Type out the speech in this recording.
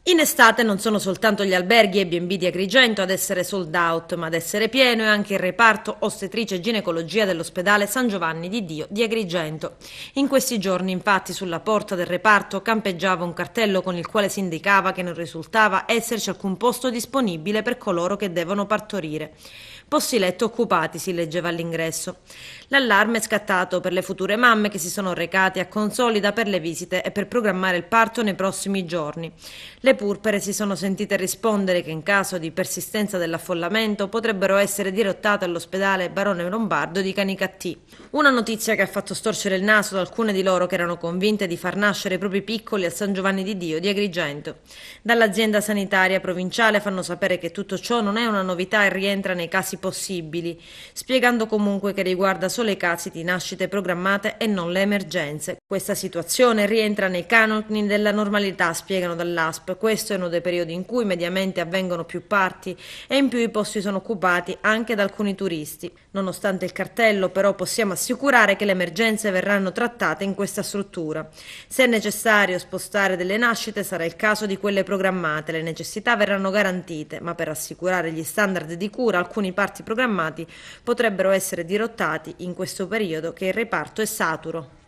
In estate non sono soltanto gli alberghi e B&B di Agrigento ad essere sold out, ma ad essere pieno è anche il reparto ostetricia e ginecologia dell'ospedale San Giovanni di Dio di Agrigento. In questi giorni, infatti, sulla porta del reparto campeggiava un cartello con il quale si indicava che non risultava esserci alcun posto disponibile per coloro che devono partorire. Posti letto occupati, si leggeva all'ingresso. L'allarme è scattato per le future mamme che si sono recate a Consolida per le visite e per programmare il parto nei prossimi giorni. Le purpere si sono sentite rispondere che in caso di persistenza dell'affollamento potrebbero essere dirottate all'ospedale Barone Lombardo di Canicattì. Una notizia che ha fatto storcere il naso ad alcune di loro che erano convinte di far nascere i propri piccoli al San Giovanni di Dio di Agrigento. Dall'azienda sanitaria provinciale fanno sapere che tutto ciò non è una novità e rientra nei casi possibili, spiegando comunque che riguarda solo i casi di nascite programmate e non le emergenze. Questa situazione rientra nei canoni della normalità, spiegano dall'ASP. Questo è uno dei periodi in cui mediamente avvengono più parti e in più i posti sono occupati anche da alcuni turisti. Nonostante il cartello, però, possiamo assicurare che le emergenze verranno trattate in questa struttura. Se è necessario spostare delle nascite, sarà il caso di quelle programmate. Le necessità verranno garantite, ma per assicurare gli standard di cura, alcuni parti programmati potrebbero essere dirottati in questo periodo che il reparto è saturo.